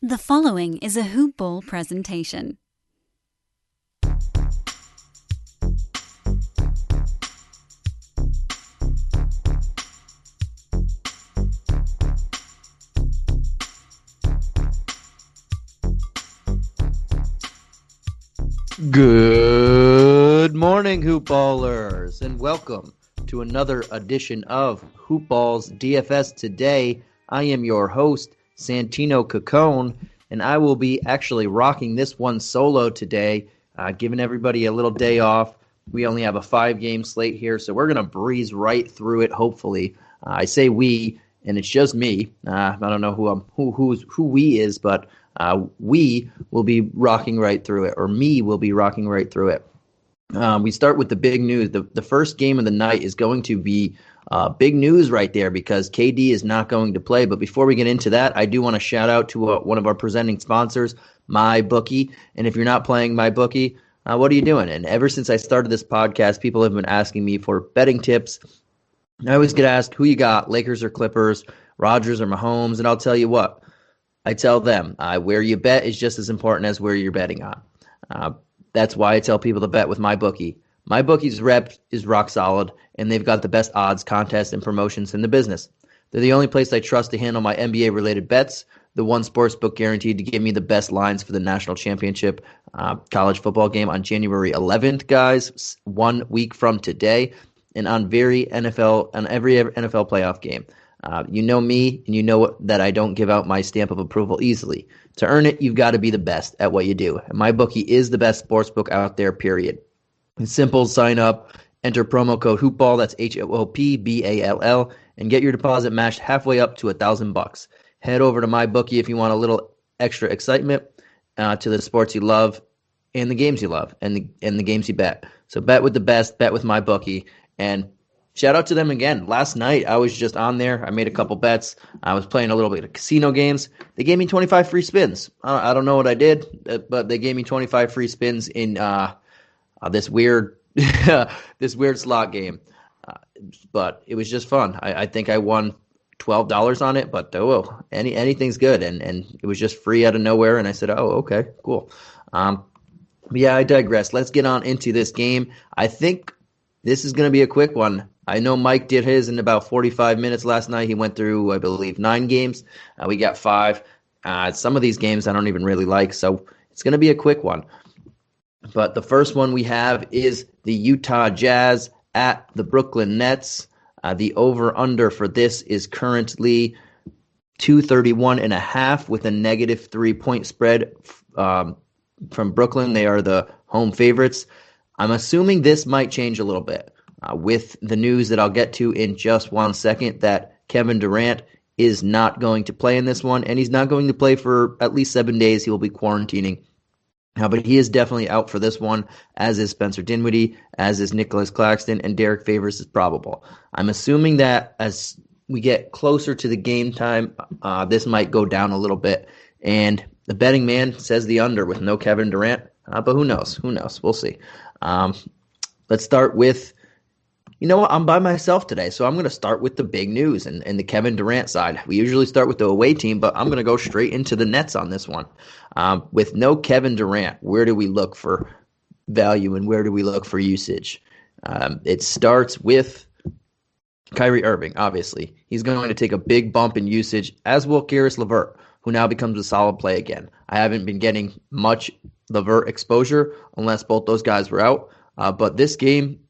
The following is a Hoop Ball presentation. Good morning, Hoop Ballers, and welcome to another edition of Hoop Ball's DFS. Today, I am your host, Santino Cacone, and I will be actually rocking this one solo today, giving everybody a little day off. We only have a 5-game slate here, so we're going to breeze right through it, hopefully. I say we, and it's just me. I don't know who we is, but we will be rocking right through it, or me will be rocking right through it. We start with the big news. The first game of the night is going to be big news right there because KD is not going to play. But before we get into that, I do want to shout out to one of our presenting sponsors, MyBookie. And if you're not playing MyBookie, what are you doing? And ever since I started this podcast, people have been asking me for betting tips. I always get asked, who you got, Lakers or Clippers, Rodgers or Mahomes? And I'll tell you what. I tell them where you bet is just as important as where you're betting on. That's why I tell people to bet with MyBookie. MyBookie's rep is rock solid, and they've got the best odds, contests, and promotions in the business. They're the only place I trust to handle my NBA-related bets, the one sportsbook guaranteed to give me the best lines for the national championship college football game on January 11th, guys, 1 week from today, and on every NFL playoff game. You know me, and you know that I don't give out my stamp of approval easily. To earn it, you've got to be the best at what you do. And MyBookie is the best sportsbook out there, period. It's simple, sign up, enter promo code HOOPBALL, that's HOOPBALL, and get your deposit matched halfway up to $1,000. Head over to MyBookie if you want a little extra excitement to the sports you love and the games you love and the games you bet. So bet with the best, bet with MyBookie, and shout out to them again. Last night, I was just on there. I made a couple bets. I was playing a little bit of casino games. They gave me 25 free spins. I don't know what I did, but they gave me 25 free spins in this weird this weird slot game. But it was just fun. I think I won $12 on it, but anything's good. And it was just free out of nowhere. And I said, oh, okay, cool. But yeah, I digress. Let's get on into this game. I think this is going to be a quick one. I know Mike did his in about 45 minutes last night. He went through, I believe, 9 games. We got 5. Some of these games I don't even really like, so it's going to be a quick one. But the first one we have is the Utah Jazz at the Brooklyn Nets. The over-under for this is currently 231.5 with a negative 3-point spread from Brooklyn. They are the home favorites. I'm assuming this might change a little bit. With the news that I'll get to in just 1 second that Kevin Durant is not going to play in this one, and he's not going to play for at least 7 days. He will be quarantining. But he is definitely out for this one, as is Spencer Dinwiddie, as is Nicholas Claxton, and Derek Favors is probable. I'm assuming that as we get closer to the game time, this might go down a little bit. And the betting man says the under with no Kevin Durant, but who knows? Who knows? We'll see. Let's start with, you know what, I'm by myself today, so I'm going to start with the big news and the Kevin Durant side. We usually start with the away team, but I'm going to go straight into the Nets on this one. With no Kevin Durant, where do we look for value and where do we look for usage? It starts with Kyrie Irving, obviously. He's going to take a big bump in usage, as will Caris LeVert, who now becomes a solid play again. I haven't been getting much LeVert exposure unless both those guys were out. But this game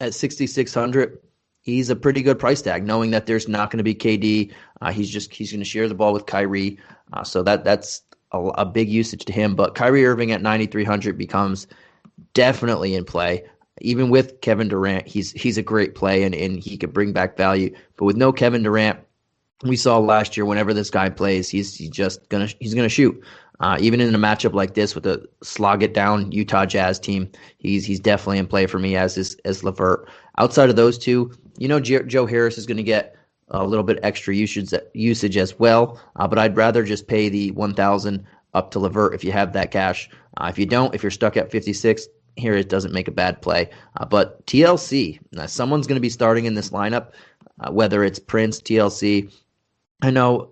at 6,600, he's a pretty good price tag, knowing that there's not going to be KD. He's going to share the ball with Kyrie. So that's a big usage to him. But Kyrie Irving at 9,300 becomes definitely in play. Even with Kevin Durant, he's a great play and he could bring back value. But with no Kevin Durant, we saw last year whenever this guy plays, he's gonna shoot. Even in a matchup like this with a slog it down Utah Jazz team, he's definitely in play for me as LeVert. Outside of those two, you know, Joe Harris is going to get a little bit extra usage as well. But I'd rather just pay the 1,000 up to LeVert if you have that cash. If you don't, if you're stuck at 56, here it doesn't make a bad play. But TLC, someone's going to be starting in this lineup, whether it's Prince, TLC. I know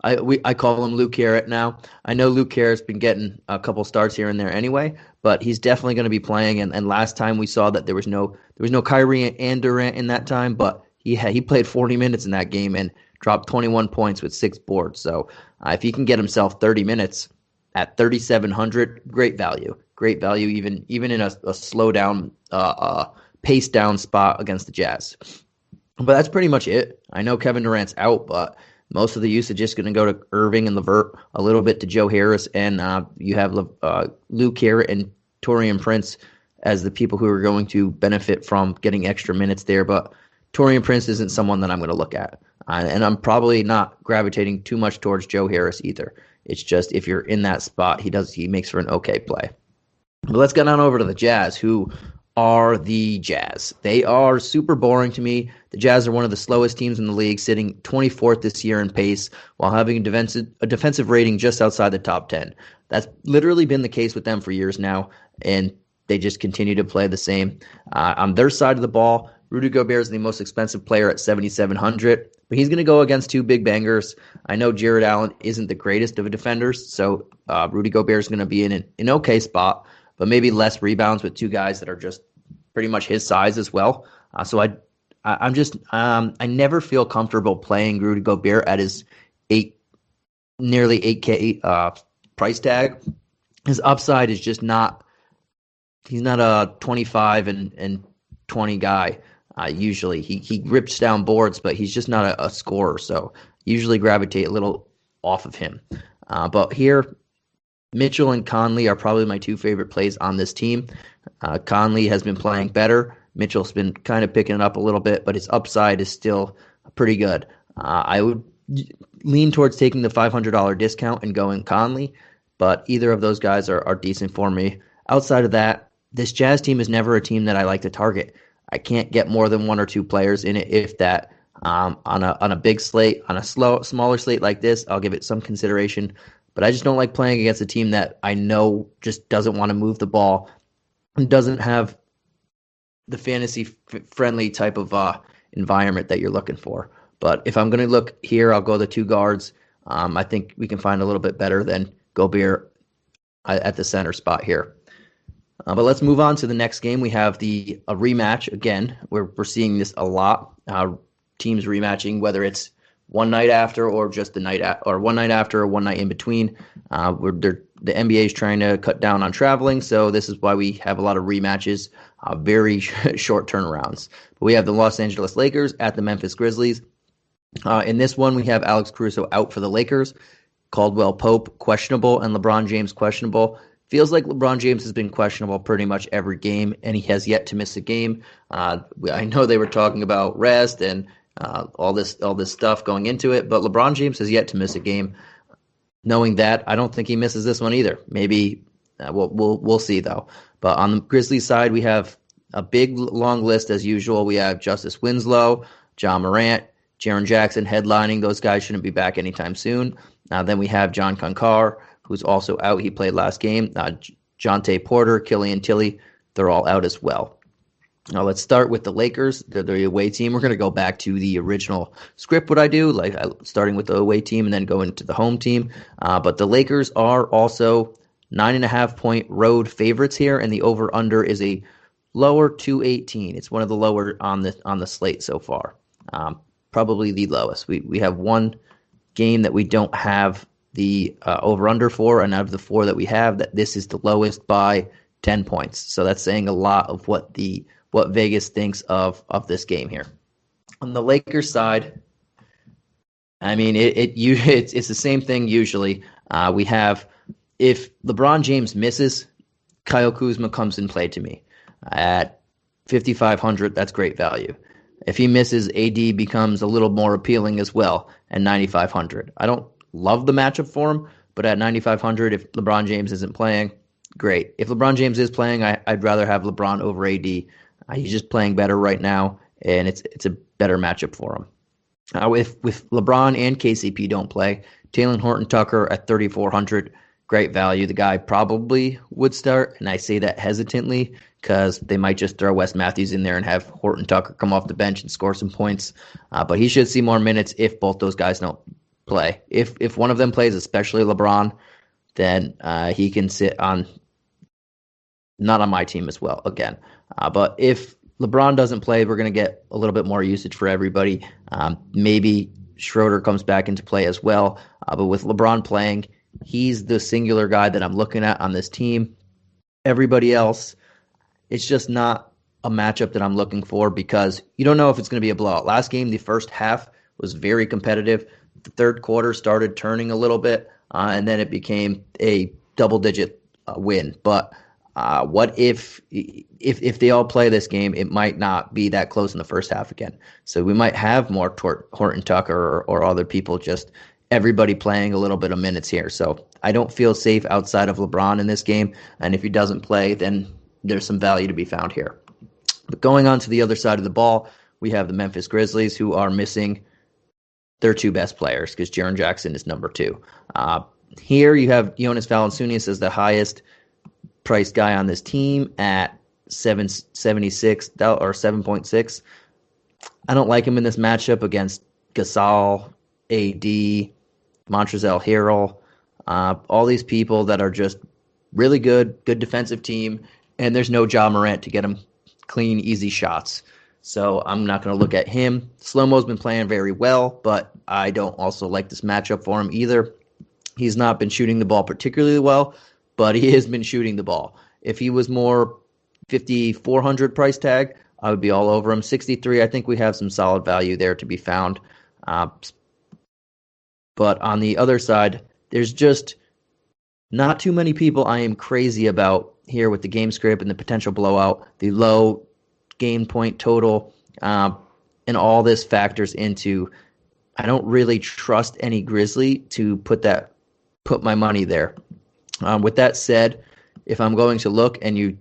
I call him Luke Carrot now. I know Luke Carrot's been getting a couple starts here and there anyway, but he's definitely going to be playing. And last time we saw that there was no Kyrie and Durant in that time, but he played 40 minutes in that game and dropped 21 points with 6 boards. So if he can get himself 30 minutes at 3,700, great value. Great value even in a slow down, pace down spot against the Jazz. But that's pretty much it. I know Kevin Durant's out, but most of the usage is going to go to Irving and LeVert, a little bit to Joe Harris, and you have Luke Carrot and Taurean Prince as the people who are going to benefit from getting extra minutes there. But Taurean Prince isn't someone that I'm going to look at. And I'm probably not gravitating too much towards Joe Harris either. It's just if you're in that spot, he makes for an okay play. But let's get on over to the Jazz, who are the Jazz. They are super boring to me. The Jazz are one of the slowest teams in the league, sitting 24th this year in pace while having a defensive rating just outside the top 10. That's literally been the case with them for years now, and they just continue to play the same. On their side of the ball, Rudy Gobert is the most expensive player at 7,700, but he's going to go against 2 big bangers. I know Jared Allen isn't the greatest of defenders, so Rudy Gobert is going to be in an okay spot, but maybe less rebounds with 2 guys that are just pretty much his size as well. So I never feel comfortable playing Rudy Gobert at his nearly 8K price tag. His upside is just not. He's not a 25 and 20 guy. Usually he rips down boards, but he's just not a scorer. So usually gravitate a little off of him. But here, Mitchell and Conley are probably my 2 favorite plays on this team. Conley has been playing better. Mitchell's been kind of picking it up a little bit, but his upside is still pretty good. I would lean towards taking the $500 discount and going Conley, but either of those guys are decent for me. Outside of that, this Jazz team is never a team that I like to target. I can't get more than 1 or 2 players in it, if that. On a big slate, on a smaller slate like this, I'll give it some consideration. But I just don't like playing against a team that I know just doesn't want to move the ball and doesn't have the fantasy-friendly type of environment that you're looking for. But if I'm going to look here, I'll go the 2 guards. I think we can find a little bit better than Gobert at the center spot here. But let's move on to the next game. We have a rematch again. We're seeing this a lot. Teams rematching, whether it's one night after or just the night or one night after or one night in between. The NBA is trying to cut down on traveling, so this is why we have a lot of rematches, very short turnarounds. But we have the Los Angeles Lakers at the Memphis Grizzlies. In this one, we have Alex Caruso out for the Lakers, Caldwell Pope questionable, and LeBron James questionable. Feels like LeBron James has been questionable pretty much every game, and he has yet to miss a game. I know they were talking about rest and all this stuff going into it, but LeBron James has yet to miss a game. Knowing that, I don't think he misses this one either. Maybe we'll see though. But on the Grizzlies side, we have a big long list as usual. We have Justice Winslow, John Morant, Jaren Jackson headlining. Those guys shouldn't be back anytime soon. Then we have John Concar, who's also out. He played last game. Jonte Porter, Killian Tilly, they're all out as well. Now let's start with the Lakers. They're the away team. We're going to go back to the original script, what I do, like starting with the away team and then go into the home team. But the Lakers are also 9.5-point road favorites here, and the over-under is a lower 218. It's one of the lower on the slate so far. Probably the lowest. We have one game that we don't have the over-under for, and out of the 4 that we have, that this is the lowest by 10 points. So that's saying a lot of what Vegas thinks of this game here. On the Lakers side, I mean, it's the same thing usually. We have, if LeBron James misses, Kyle Kuzma comes in play to me. At 5,500, that's great value. If he misses, AD becomes a little more appealing as well at 9,500. I don't love the matchup for him, but at 9,500, if LeBron James isn't playing, great. If LeBron James is playing, I'd rather have LeBron over AD. He's just playing better right now, and it's a better matchup for him. If LeBron and KCP don't play, Talen Horton-Tucker at 3,400, great value. The guy probably would start, and I say that hesitantly because they might just throw Wes Matthews in there and have Horton-Tucker come off the bench and score some points. But he should see more minutes if both those guys don't play. If one of them plays, especially LeBron, then he can sit on, not on my team as well, again. But if LeBron doesn't play, we're going to get a little bit more usage for everybody. Maybe Schroeder comes back into play as well. But with LeBron playing, he's the singular guy that I'm looking at on this team. Everybody else, it's just not a matchup that I'm looking for because you don't know if it's going to be a blowout. Last game, the first half was very competitive. The third quarter started turning a little bit, and then it became a double-digit win. But what if they all play this game, it might not be that close in the first half again. So we might have more Horton Tucker or other people, just everybody playing a little bit of minutes here. So I don't feel safe outside of LeBron in this game. And if he doesn't play, then there's some value to be found here. But going on to the other side of the ball, we have the Memphis Grizzlies, who are missing their two best players because Jaren Jackson is number 2. Here you have Jonas Valanciunas as the highest priced guy on this team at 7.76 or 7.6. I don't like him in this matchup against Gasol, AD, Montrezl Harrell, all these people that are just really good defensive team, and there's no Ja Morant to get him clean, easy shots. So I'm not going to look at him. Slow-Mo's been playing very well, but I don't also like this matchup for him either. He's not been shooting the ball particularly well, but he has been shooting the ball. If he was more 5,400 price tag, I would be all over him. 63, I think we have some solid value there to be found. But on the other side, there's just not too many people I am crazy about here with the game script and the potential blowout, the low game point total, and all this factors into I don't really trust any Grizzly to put my money there. With that said, if I'm going to look and you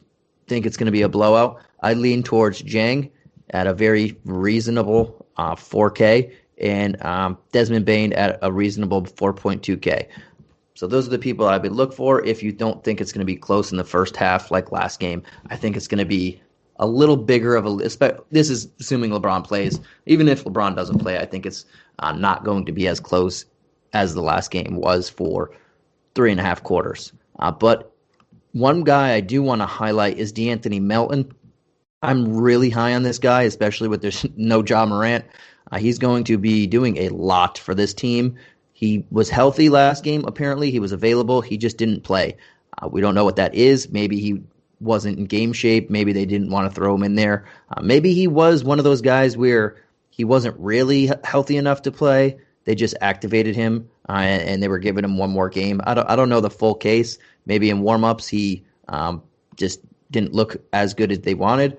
think it's going to be a blowout, I lean towards Jang at a very reasonable 4K and Desmond Bane at a reasonable 4.2K. So those are the people I would look for if you don't think it's going to be close in the first half like last game. I think it's going to be a little bigger of a – this is assuming LeBron plays. Even if LeBron doesn't play, I think it's not going to be as close as the last game was for 3.5 quarters. But one guy I do want to highlight is DeAnthony Melton. I'm really high on this guy, especially with there's no Ja Morant. He's going to be doing a lot for this team. He was healthy last game, apparently. He was available. He just didn't play. We don't know what that is. Maybe he wasn't in game shape. Maybe they didn't want to throw him in there. Maybe he was one of those guys where he wasn't really healthy enough to play. They just activated him, and they were giving him one more game. I don't know the full case. Maybe in warm-ups he just didn't look as good as they wanted.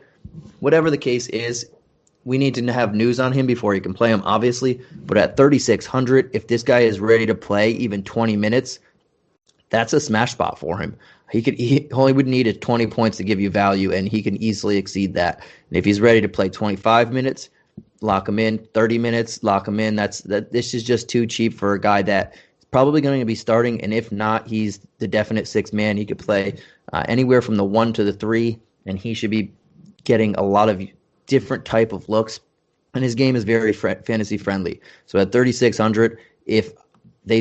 Whatever the case is, we need to have news on him before he can play him, obviously. But at 3,600, if this guy is ready to play even 20 minutes, that's a smash spot for him. He only would need 20 points to give you value, and he can easily exceed that. And if he's ready to play 25 minutes, lock him in. 30 minutes, lock him in. This is just too cheap for a guy that is probably going to be starting. And if not, he's the definite sixth man. He could play anywhere from the 1 to the 3, and he should be getting a lot of different type of looks, and his game is very fantasy friendly. So at 3,600, if they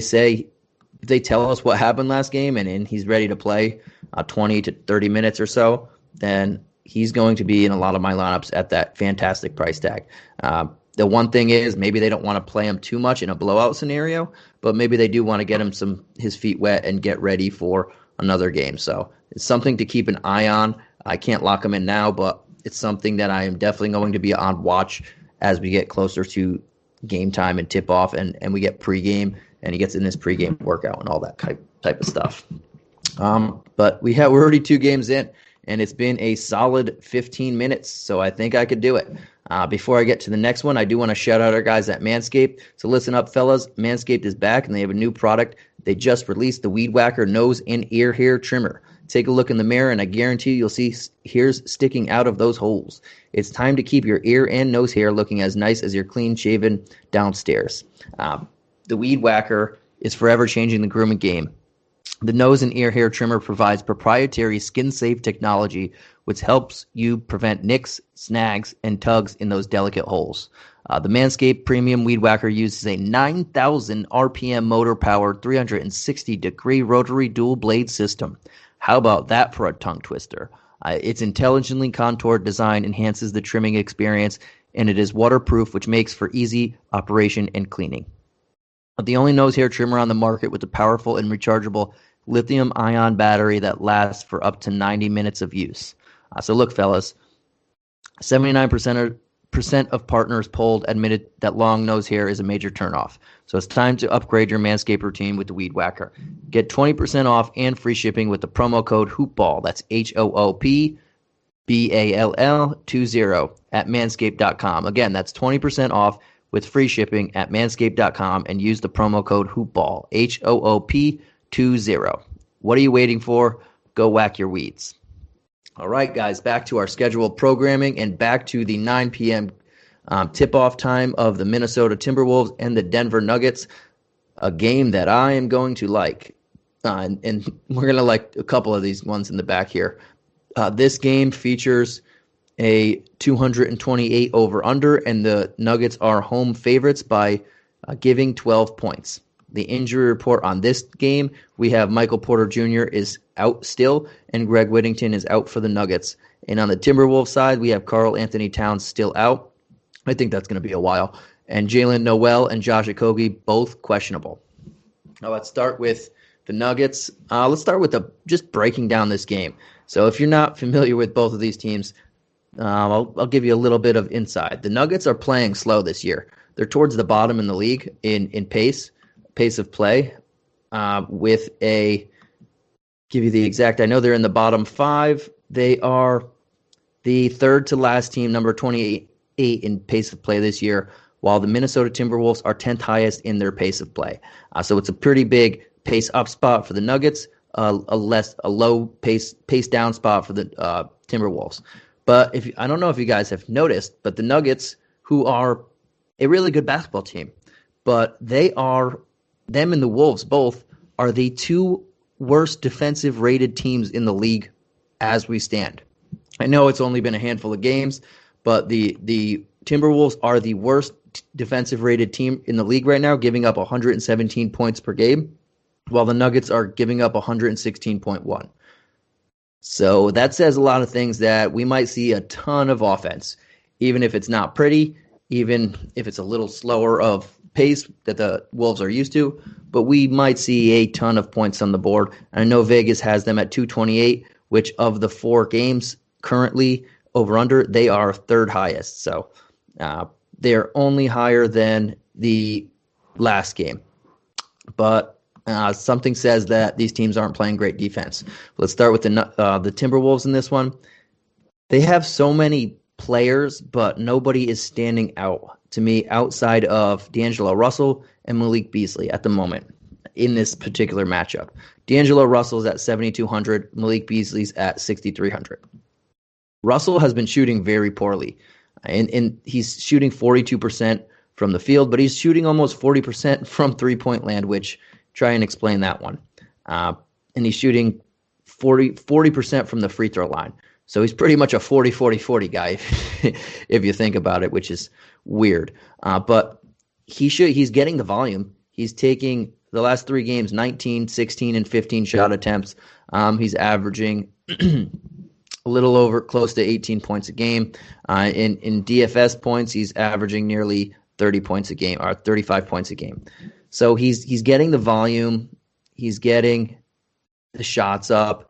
tell us what happened last game and he's ready to play 20 to 30 minutes or so, then he's going to be in a lot of my lineups at that fantastic price tag. The one thing is maybe they don't want to play him too much in a blowout scenario, but maybe they do want to get him his feet wet and get ready for another game. So it's something to keep an eye on. I can't lock him in now, but it's something that I am definitely going to be on watch as we get closer to game time and tip off and we get pregame and he gets in his pregame workout and all that type of stuff. But we're already 2 games in and it's been a solid 15 minutes. So I think I could do it. Before I get to the next one, I do want to shout out our guys at Manscaped. So listen up, fellas. Manscaped is back and they have a new product. They just released the Weed Whacker nose and ear hair trimmer. Take a look in the mirror, and I guarantee you'll see hairs sticking out of those holes. It's time to keep your ear and nose hair looking as nice as your clean-shaven downstairs. The Weed Whacker is forever changing the grooming game. The nose and ear hair trimmer provides proprietary skin-safe technology which helps you prevent nicks, snags, and tugs in those delicate holes. The Manscaped Premium Weed Whacker uses a 9,000 RPM motor-powered 360-degree rotary dual-blade system. How about that for a tongue twister? Its intelligently contoured design enhances the trimming experience, and it is waterproof, which makes for easy operation and cleaning. The only nose hair trimmer on the market with a powerful and rechargeable lithium-ion battery that lasts for up to 90 minutes of use. So look, fellas, 79% of partners polled admitted that long nose hair is a major turnoff. So it's time to upgrade your Manscaped routine with the Weed Whacker. Get 20% off and free shipping with the promo code HOOPBALL. That's HOOPBALL20 at manscaped.com. Again, that's 20% off with free shipping at manscaped.com and use the promo code HOOPBALL, HOOP20. What are you waiting for? Go whack your weeds. All right, guys, back to our scheduled programming and back to the 9 p.m. Tip-off time of the Minnesota Timberwolves and the Denver Nuggets, a game that I am going to like. And we're going to like a couple of these ones in the back here. This game features a 228 over-under, and the Nuggets are home favorites by giving 12 points. The injury report on this game, we have Michael Porter Jr. is out still, and Greg Whittington is out for the Nuggets. And on the Timberwolves side, we have Karl Anthony Towns still out. I think that's going to be a while. And Jalen Noel and Josh Okogie, both questionable. Now let's start with the Nuggets. Let's start with just breaking down this game. So if you're not familiar with both of these teams, I'll give you a little bit of insight. The Nuggets are playing slow this year. They're towards the bottom in the league in pace of play, with give you the exact, I know they're in the bottom 5. They are the third to last team, number 28 in pace of play this year, while the Minnesota Timberwolves are 10th highest in their pace of play. So it's a pretty big pace up spot for the Nuggets, a low pace down spot for the Timberwolves. But I don't know if you guys have noticed, but the Nuggets, who are a really good basketball team, but them and the Wolves both are the 2 worst defensive rated teams in the league as we stand. I know it's only been a handful of games, but the Timberwolves are the worst defensive rated team in the league right now, giving up 117 points per game, while the Nuggets are giving up 116.1. So that says a lot of things, that we might see a ton of offense, even if it's not pretty, even if it's a little slower of pace that the Wolves are used to, but we might see a ton of points on the board. And I know Vegas has them at 228, which of the 4 games currently over-under, they are third highest. So they're only higher than the last game. But something says that these teams aren't playing great defense. Let's start with the Timberwolves in this one. They have so many players, but nobody is standing out to me outside of D'Angelo Russell and Malik Beasley at the moment in this particular matchup. D'Angelo Russell's at 7,200, Malik Beasley's at 6,300. Russell has been shooting very poorly, and he's shooting 42% from the field, but he's shooting almost 40% from three-point land, which try and explain that one. And he's shooting 40% from the free throw line. So he's pretty much a 40-40-40 guy if you think about it, which is weird. But he's getting the volume. He's taking the last 3 games, 19, 16, and 15 shot attempts. He's averaging a little over close to 18 points a game. In DFS points, he's averaging nearly 30 points a game, or 35 points a game. So he's getting the volume. He's getting the shots up.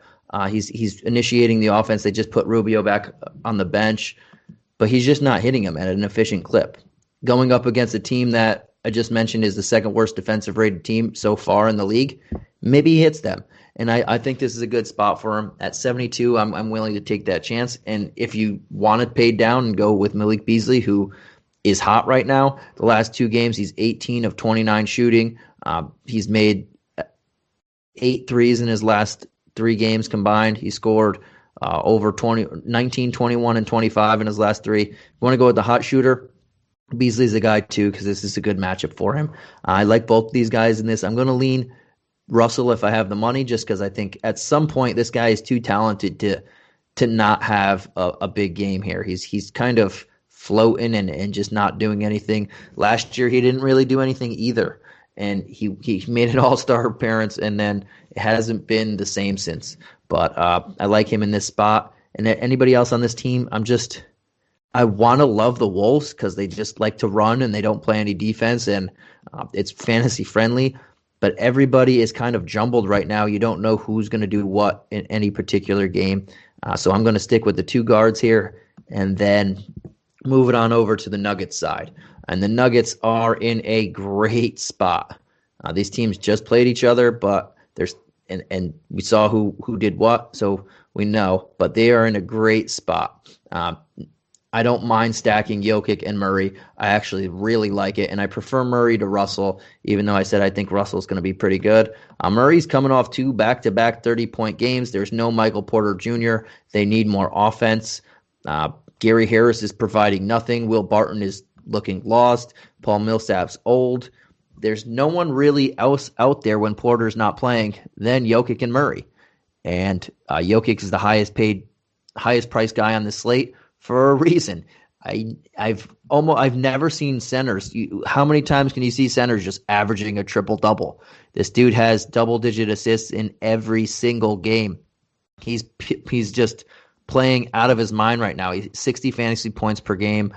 He's initiating the offense. They just put Rubio back on the bench, but he's just not hitting them at an efficient clip. Going up against a team that I just mentioned is the second worst defensive rated team so far in the league, maybe he hits them. And I think this is a good spot for him. At 72, I'm willing to take that chance. And if you want to pay down and go with Malik Beasley, who is hot right now, the last 2 games, he's 18 of 29 shooting. He's made 8 threes in his last 3 games combined. He scored over 19, 21, and 25 in his last 3. You want to go with the hot shooter? Beasley's a guy too, because this is a good matchup for him. I like both these guys in this. I'm going to lean Russell if I have the money, just because I think at some point this guy is too talented to not have a big game here. He's kind of floating and just not doing anything. Last year he didn't really do anything either, and he made an all-star appearance, and then it hasn't been the same since. But I like him in this spot. And anybody else on this team, I want to love the Wolves because they just like to run and they don't play any defense, and it's fantasy friendly. But everybody is kind of jumbled right now. You don't know who's going to do what in any particular game. So I'm going to stick with the two guards here and then move it on over to the Nuggets side. And the Nuggets are in a great spot. These teams just played each other, but and we saw who did what, so we know. But they are in a great spot. I don't mind stacking Jokic and Murray. I actually really like it, and I prefer Murray to Russell, even though I said I think Russell's going to be pretty good. Murray's coming off 2 back-to-back 30-point games. There's no Michael Porter Jr. They need more offense. Gary Harris is providing nothing. Will Barton is looking lost. Paul Millsap's old. There's no one really else out there when Porter's not playing than Jokic and Murray. And Jokic is the highest priced guy on the slate for a reason. I've never seen centers. How many times can you see centers just averaging a triple-double? This dude has double-digit assists in every single game. He's just playing out of his mind right now. He's 60 fantasy points per game.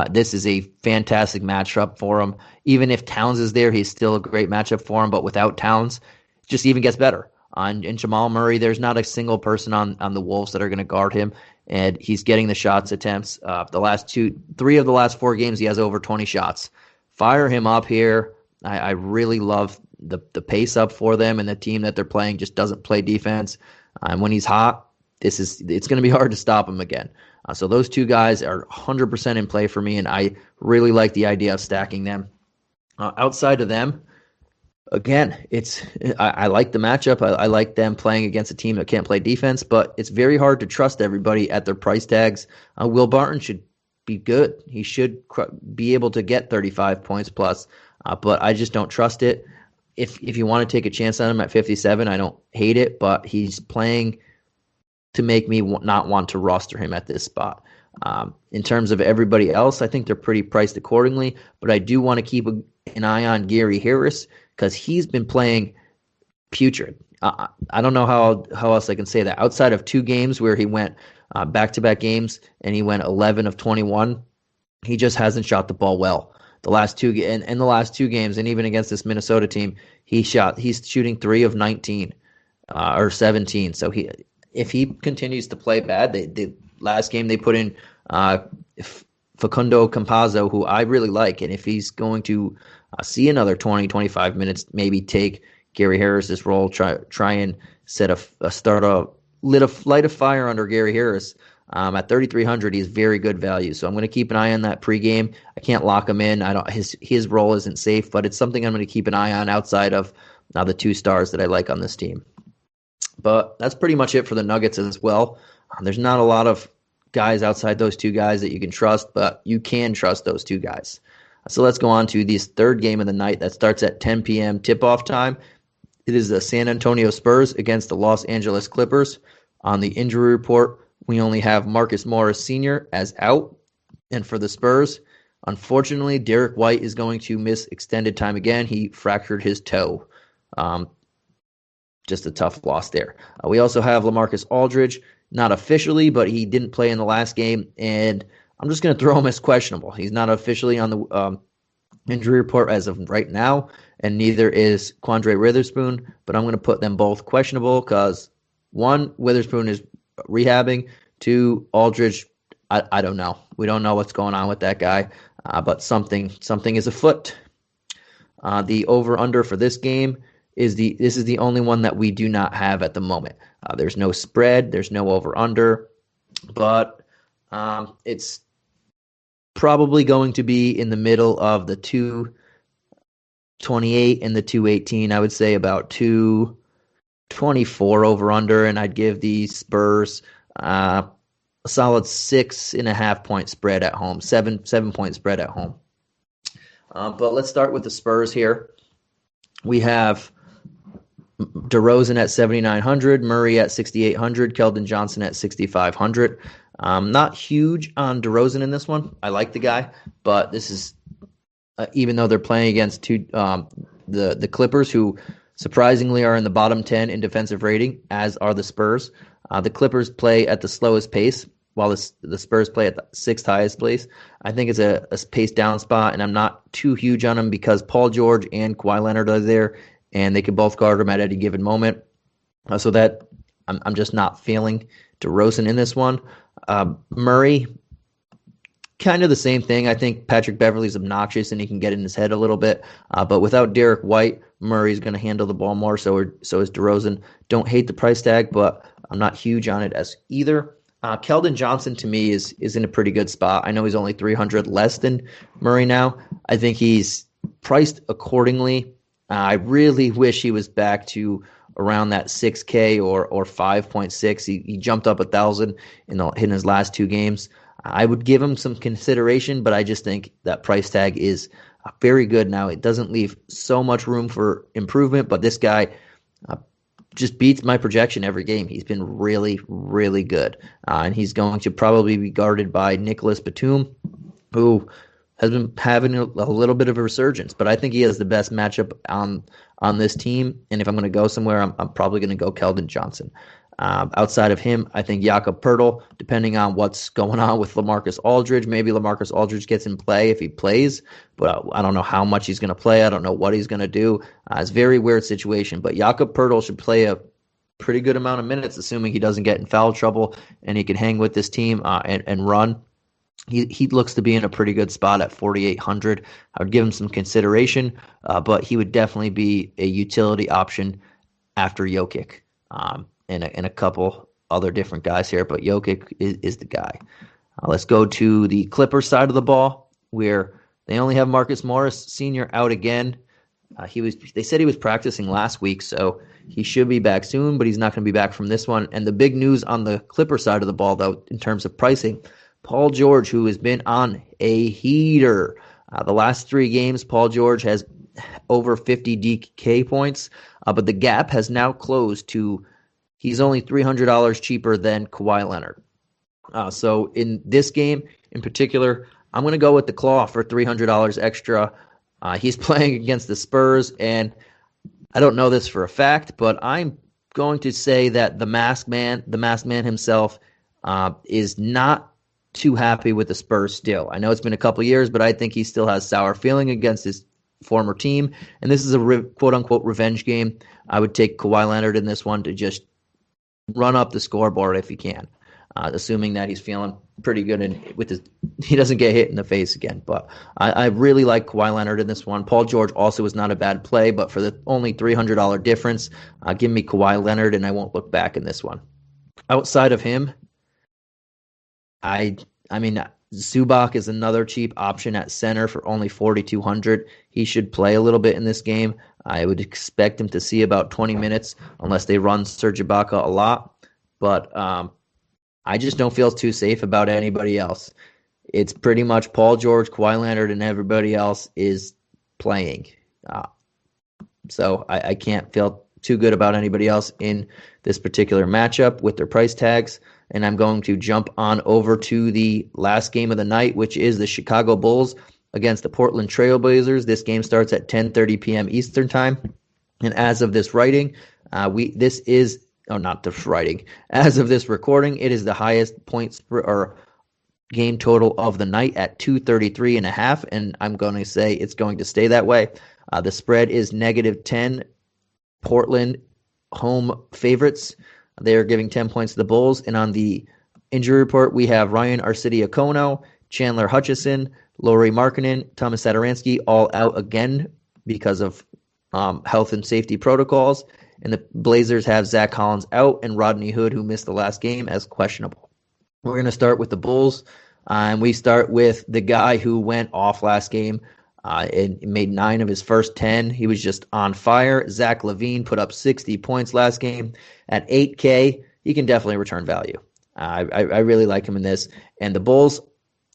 This is a fantastic matchup for him. Even if Towns is there, he's still a great matchup for him. But without Towns, it just even gets better. And Jamal Murray, there's not a single person on the Wolves that are going to guard him, and he's getting the shots attempts. 3 of the last 4 games, he has over 20 shots. Fire him up here. I really love the pace up for them, and the team that they're playing just doesn't play defense. And when he's hot, it's going to be hard to stop him again. So those two guys are 100% in play for me, and I really like the idea of stacking them. Outside of them, again, I like the matchup. I like them playing against a team that can't play defense, but it's very hard to trust everybody at their price tags. Will Barton should be good. He should be able to get 35 points plus, but I just don't trust it. If you want to take a chance on him at 57, I don't hate it, but he's playing to make me not want to roster him at this spot. In terms of everybody else, I think they're pretty priced accordingly, but I do want to keep an eye on Gary Harris because he's been playing putrid. I don't know how else I can say that. Outside of 2 games where he went back-to-back games and he went 11 of 21, he just hasn't shot the ball well. The last 2 games, and even against this Minnesota team, he's shooting 3 of 19 or 17. So if he continues to play bad, the last game they put in Facundo Campazzo, who I really like, and if he's going to see another 20, 25 minutes, maybe take Gary Harris's role, try and light a fire under Gary Harris. At 3,300, he's very good value. So I'm going to keep an eye on that pregame. I can't lock him in. His role isn't safe, but it's something I'm going to keep an eye on outside of the 2 stars that I like on this team. But that's pretty much it for the Nuggets as well. There's not a lot of guys outside those 2 guys that you can trust, but you can trust those 2 guys. So let's go on to this third game of the night that starts at 10 p.m. tip-off time. It is the San Antonio Spurs against the Los Angeles Clippers. On the injury report, we only have Marcus Morris Sr. as out. And for the Spurs, unfortunately, Derek White is going to miss extended time again. He fractured his toe. Just a tough loss there. We also have LaMarcus Aldridge, not officially, but he didn't play in the last game, and I'm just going to throw him as questionable. He's not officially on the injury report as of right now, and neither is Quandre Witherspoon, but I'm going to put them both questionable because, 1, Witherspoon is rehabbing, 2, Aldridge, I don't know. We don't know what's going on with that guy, but something is afoot. The over-under for this game is the only one that we do not have at the moment. There's no spread, there's no over-under, but it's probably going to be in the middle of the 228 and the 218. I would say about 224 over-under, and I'd give the Spurs a solid 6.5 point spread at home, 7 point spread at home. But let's start with the Spurs here. We have DeRozan at 7,900, Murray at 6,800, Keldon Johnson at 6,500. Not huge on DeRozan in this one. I like the guy, but this is even though they're playing against the Clippers, who surprisingly are in the bottom 10 in defensive rating, as are the Spurs. The Clippers play at the slowest pace, while the Spurs play at the sixth highest pace. I think it's a pace down spot, and I'm not too huge on them because Paul George and Kawhi Leonard are there, and they can both guard them at any given moment. So that I'm just not feeling DeRozan in this one. Murray, kind of the same thing. I think Patrick Beverley's obnoxious and he can get in his head a little bit. But without Derek White, Murray's going to handle the ball more. So is DeRozan. Don't hate the price tag, but I'm not huge on it as either. Keldon Johnson to me is in a pretty good spot. I know he's only 300 less than Murray now. I think he's priced accordingly. I really wish he was back to around that 6K or 5.6. He jumped up 1,000 in his last two games. I would give him some consideration, but I just think that price tag is very good now. It doesn't leave so much room for improvement, but this guy just beats my projection every game. He's been really, really good. And he's going to probably be guarded by Nicholas Batum, who has been having a little bit of a resurgence. But I think he has the best matchup on this team. And if I'm going to go somewhere, I'm probably going to go Keldon Johnson. Outside of him, I think Jakob Poeltl, depending on what's going on with LaMarcus Aldridge, maybe LaMarcus Aldridge gets in play if he plays, but I don't know how much he's going to play. I don't know what he's going to do. It's a very weird situation, but Jakob Poeltl should play a pretty good amount of minutes, assuming he doesn't get in foul trouble and he can hang with this team and run. He looks to be in a pretty good spot at 4,800. I would give him some consideration, but he would definitely be a utility option after Jokic. And a couple other different guys here, but Jokic is the guy. Let's go to the Clippers side of the ball, where they only have Marcus Morris Sr. out again. They said he was practicing last week, so he should be back soon, but he's not going to be back from this one. And the big news on the Clippers side of the ball, though, in terms of pricing, Paul George, who has been on a heater. The last 3 games, Paul George has over 50 DK points, but the gap has now closed to he's only $300 cheaper than Kawhi Leonard. So in this game in particular, I'm going to go with the Claw for $300 extra. He's playing against the Spurs, and I don't know this for a fact, but I'm going to say that the masked man himself, is not too happy with the Spurs still. I know it's been a couple years, but I think he still has sour feeling against his former team, and this is a quote-unquote revenge game. I would take Kawhi Leonard in this one to just run up the scoreboard if he can, assuming that he's feeling pretty good and he doesn't get hit in the face again. But I really like Kawhi Leonard in this one. Paul George also is not a bad play, but for the only $300 difference, give me Kawhi Leonard and I won't look back in this one. Outside of him, I mean, Zubac is another cheap option at center for only $4,200. He should play a little bit in this game. I would expect him to see about 20 minutes unless they run Serge Ibaka a lot. But I just don't feel too safe about anybody else. It's pretty much Paul George, Kawhi Leonard, and everybody else is playing. So I can't feel too good about anybody else in this particular matchup with their price tags. And I'm going to jump on over to the last game of the night, which is the Chicago Bulls against the Portland Trailblazers. This game starts at 10:30 p.m. Eastern Time. And as of this writing, as of this recording, it is the highest points or game total of the night at 233.5, and I'm going to say it's going to stay that way. The spread is -10. Portland home favorites. They are giving 10 points to the Bulls. And on the injury report, we have Ryan Arcidiacono, Chandler Hutchison, Lauri Markkanen, Thomas Satoransky all out again because of health and safety protocols. And the Blazers have Zach Collins out and Rodney Hood, who missed the last game, as questionable. We're going to start with the Bulls. And we start with the guy who went off last game and made 9 of his first 10. He was just on fire. Zach LaVine put up 60 points last game. At 8K, he can definitely return value. I really like him in this. And the Bulls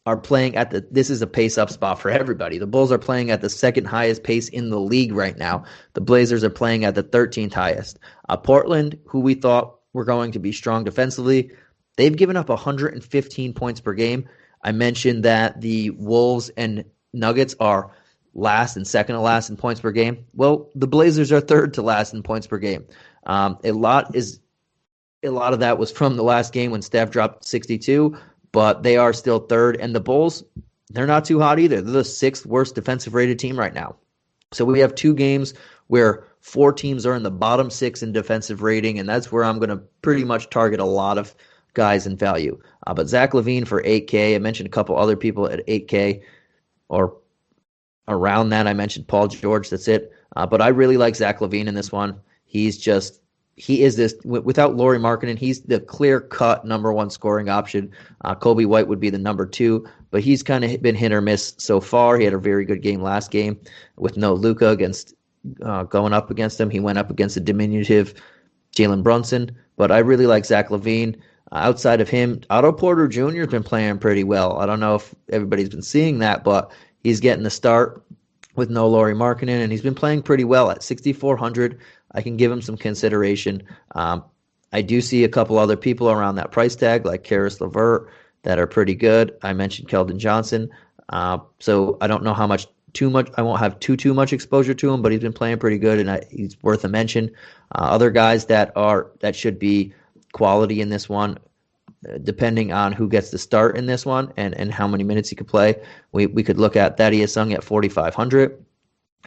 are playing at this is a pace up spot for everybody. The Bulls are playing at the second highest pace in the league right now. The Blazers are playing at the 13th highest. Portland, who we thought were going to be strong defensively, they've given up 115 points per game. I mentioned that the Wolves and Nuggets are last and second to last in points per game. Well, the Blazers are third to last in points per game. A lot of that was from the last game when Steph dropped 62, but they are still third. And the Bulls, they're not too hot either. They're the sixth worst defensive rated team right now. So we have two games where four teams are in the bottom six in defensive rating, and that's where I'm going to pretty much target a lot of guys in value. But Zach LaVine for 8K. I mentioned a couple other people at 8K or around that. I mentioned Paul George. That's it. But I really like Zach LaVine in this one. He is this, without Lauri Markkanen, he's the clear-cut number one scoring option. Kobe White would be the number two, but he's kind of been hit or miss so far. He had a very good game last game with no Luka going up against him. He went up against a diminutive Jalen Brunson, but I really like Zach LaVine. Outside of him, Otto Porter Jr. has been playing pretty well. I don't know if everybody's been seeing that, but he's getting the start with no Lauri Markkanen, and he's been playing pretty well at 6,400. I can give him some consideration. I do see a couple other people around that price tag, like Karis LeVert, that are pretty good. I mentioned Keldon Johnson. So I don't know how much too much. I won't have too much exposure to him, but he's been playing pretty good, and he's worth a mention. Other guys that should be quality in this one, depending on who gets the start in this one and how many minutes he could play. We could look at Thaddeus Young at 4,500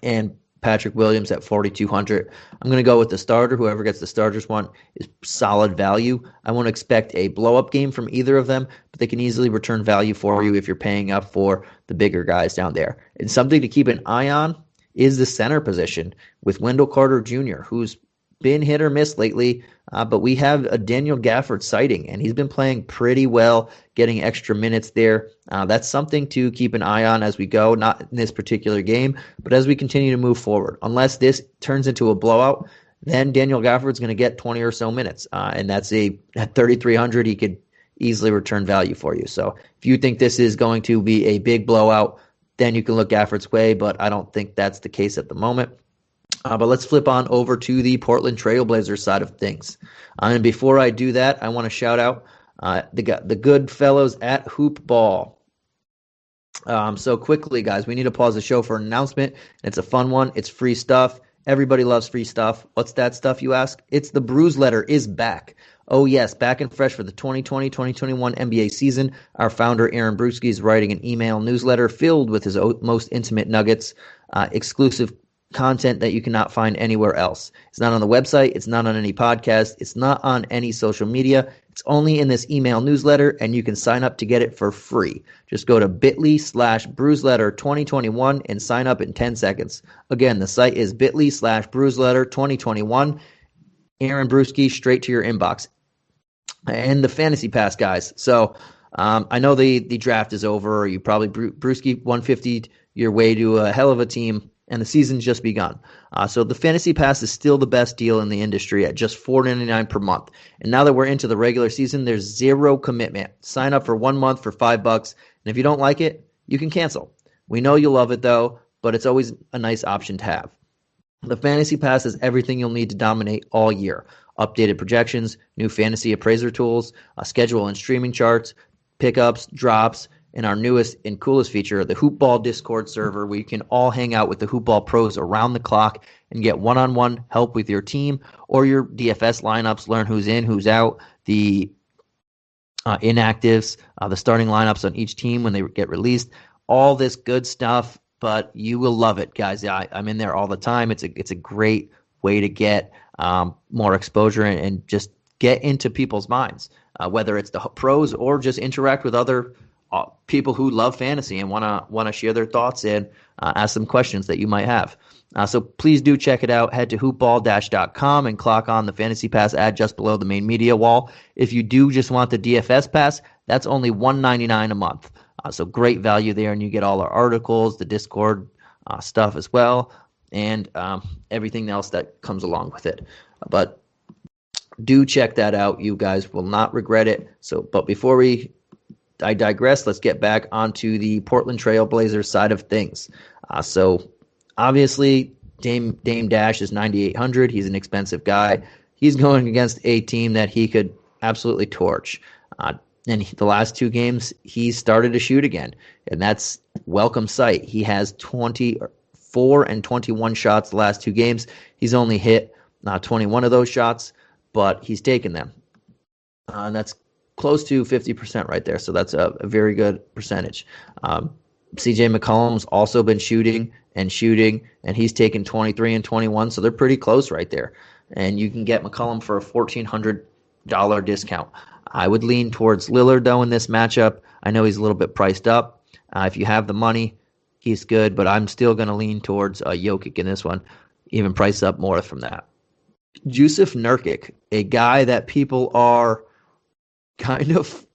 and Patrick Williams at 4,200. I'm going to go with the starter. Whoever gets the starters one is solid value. I won't expect a blow-up game from either of them, but they can easily return value for you if you're paying up for the bigger guys down there. And something to keep an eye on is the center position with Wendell Carter Jr., who's been hit or miss lately, but we have a Daniel Gafford sighting, and he's been playing pretty well, getting extra minutes there. That's something to keep an eye on as we go, not in this particular game, but as we continue to move forward. Unless this turns into a blowout, then Daniel Gafford's going to get 20 or so minutes, and that's at 3,300, he could easily return value for you. So if you think this is going to be a big blowout, then you can look Gafford's way, but I don't think that's the case at the moment. But let's flip on over to the Portland Trailblazers side of things. And before I do that, I want to shout out the good fellows at Hoop Ball. So quickly, guys, we need to pause the show for an announcement. It's a fun one. It's free stuff. Everybody loves free stuff. What's that stuff, you ask? It's the Bruise Letter is back. Oh, yes, back and fresh for the 2020-2021 NBA season. Our founder, Aaron Bruski, is writing an email newsletter filled with his most intimate nuggets, exclusive content that you cannot find anywhere else. It's not on the website. It's not on any podcast. It's not on any social media. It's only in this email newsletter, and you can sign up to get it for free. Just go to bit.ly/BruiseLetter2021 and sign up in 10 seconds. Again, the site is bit.ly/BruiseLetter2021. Aaron Bruski, straight to your inbox. And the Fantasy Pass, guys. So I know the draft is over. You probably Bruski 150 your way to a hell of a team, and the season's just begun. So the Fantasy Pass is still the best deal in the industry at just $4.99 per month. And now that we're into the regular season, there's zero commitment. Sign up for 1 month for $5, and if you don't like it, you can cancel. We know you'll love it, though, but it's always a nice option to have. The Fantasy Pass has everything you'll need to dominate all year. Updated projections, new fantasy appraiser tools, a schedule and streaming charts, pickups, drops, and our newest and coolest feature, the Hoop Ball Discord server, where you can all hang out with the Hoop Ball pros around the clock and get one-on-one help with your team or your DFS lineups, learn who's in, who's out, the inactives, the starting lineups on each team when they get released, all this good stuff, but you will love it, guys. I'm in there all the time. It's a great way to get more exposure and just get into people's minds, whether it's the pros or just interact with other people who love fantasy and want to share their thoughts and ask some questions that you might have. So please do check it out. Head to hoopball-.com and clock on the Fantasy Pass ad just below the main media wall. If you do just want the DFS pass, that's only $1.99 a month. So great value there, and you get all our articles, the Discord stuff as well, and everything else that comes along with it. But do check that out. You guys will not regret it. But before we I digress. Let's get back onto the Portland Trailblazers side of things. So obviously, Dame Dash is 9,800. He's an expensive guy. He's going against a team that he could absolutely torch. And the last two games, he started to shoot again, and that's welcome sight. He has 24 and 21 shots the last two games. He's only hit 21 of those shots, but he's taken them. And that's close to 50% right there, so that's a very good percentage. CJ McCollum's also been shooting, and he's taken 23 and 21, so they're pretty close right there. And you can get McCollum for a $1,400 discount. I would lean towards Lillard, though, in this matchup. I know he's a little bit priced up. If you have the money, he's good, but I'm still going to lean towards Jokic in this one, even price up more from that. Jusuf Nurkic, a guy that people are kind of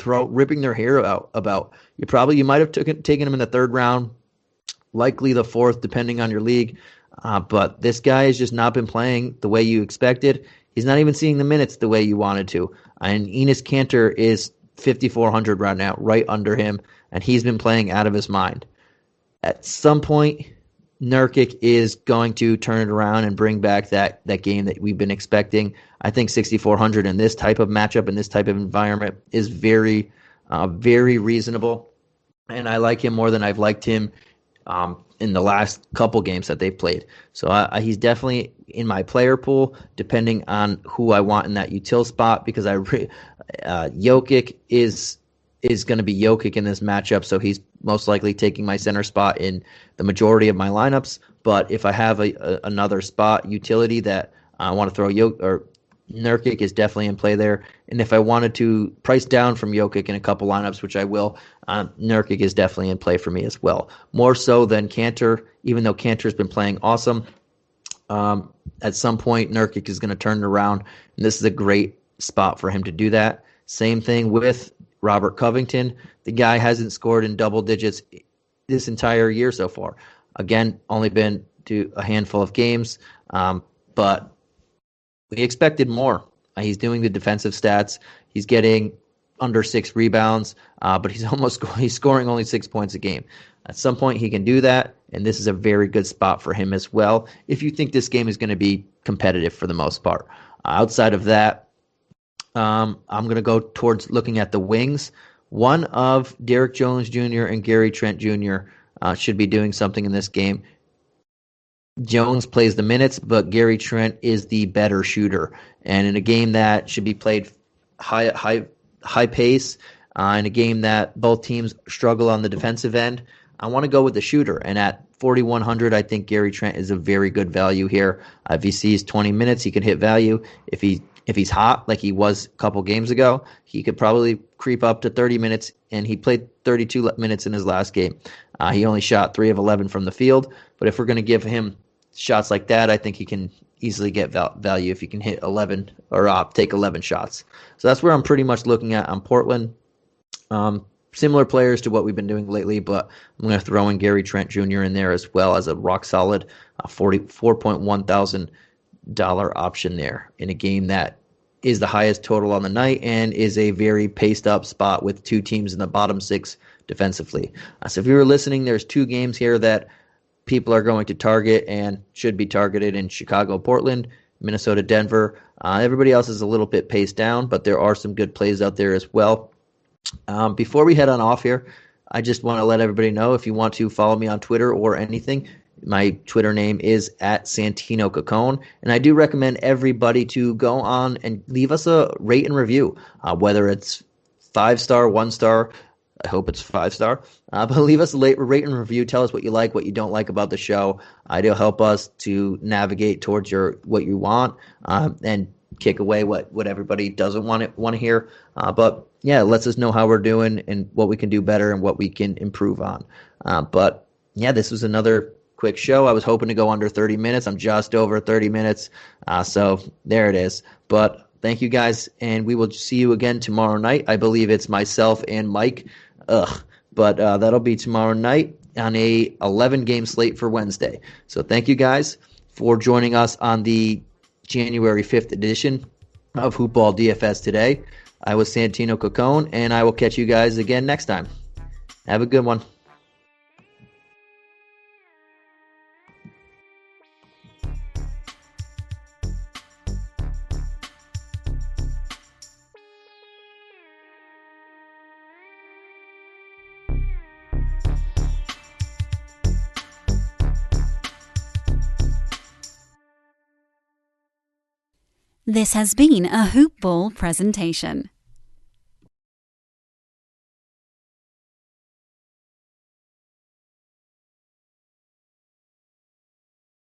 ripping their hair out about. You might have taken him in the third round, likely the fourth, depending on your league. But this guy has just not been playing the way you expected. He's not even seeing the minutes the way you wanted to. And Enes Kanter is 5,400 right now, right under him, and he's been playing out of his mind. At some point, Nurkic is going to turn it around and bring back that game that we've been expecting. I think 6,400 in this type of matchup, in this type of environment, is very, very reasonable. And I like him more than I've liked him in the last couple games that they've played. So he's definitely in my player pool, depending on who I want in that util spot, because Jokic is going to be Jokic in this matchup, so he's most likely taking my center spot in the majority of my lineups. But if I have another spot utility that I want to throw Nurkic is definitely in play there. And if I wanted to price down from Jokic in a couple lineups, which I will, Nurkic is definitely in play for me as well. More so than Kanter, even though Kanter's been playing awesome. At some point, Nurkic is going to turn it around, and this is a great spot for him to do that. Same thing with Robert Covington. The guy hasn't scored in double digits this entire year so far. Again, only been to a handful of games, but we expected more. He's doing the defensive stats. He's getting under 6 rebounds, but he's scoring only 6 points a game. At some point, he can do that, and this is a very good spot for him as well, if you think this game is going to be competitive for the most part. Outside of that, I'm going to go towards looking at the wings. One of Derek Jones Jr. and Gary Trent Jr. Should be doing something in this game. Jones plays the minutes, but Gary Trent is the better shooter. And in a game that should be played high pace, in a game that both teams struggle on the defensive end, I want to go with the shooter. And at 4,100, I think Gary Trent is a very good value here. If he sees 20 minutes, he can hit value. If he's hot, like he was a couple games ago, he could probably creep up to 30 minutes, and he played 32 minutes in his last game. He only shot 3 of 11 from the field, but if we're going to give him shots like that, I think he can easily get value if he can hit 11 or take 11 shots. So that's where I'm pretty much looking at on Portland. Similar players to what we've been doing lately, but I'm going to throw in Gary Trent Jr. in there as well as a rock-solid $44.1 thousand option there in a game that is the highest total on the night and is a very paced-up spot with two teams in the bottom 6 defensively. So if you were listening, there's 2 games here that people are going to target and should be targeted in Chicago, Portland, Minnesota, Denver. Everybody else is a little bit paced down, but there are some good plays out there as well. Before we head on off here, I just want to let everybody know, if you want to follow me on Twitter or anything, my Twitter name is @Santino Cacone, and I do recommend everybody to go on and leave us a rate and review, whether it's 5-star, 1-star. I hope it's 5-star. But leave us a rate and review. Tell us what you like, what you don't like about the show. It'll help us to navigate towards what you want, and kick away what everybody doesn't want to hear. But yeah, it lets us know how we're doing and what we can do better and what we can improve on. But yeah, this was another quick show. I was hoping to go under 30 minutes. I'm just over 30 minutes. So there it is. But thank you guys, and we will see you again tomorrow night. I believe it's myself and Mike. But that'll be tomorrow night on a 11-game slate for Wednesday. So thank you guys for joining us on the January 5th edition of Hoopball DFS today. I was Santino Cocone, and I will catch you guys again next time. Have a good one. This has been a Hoop Ball presentation.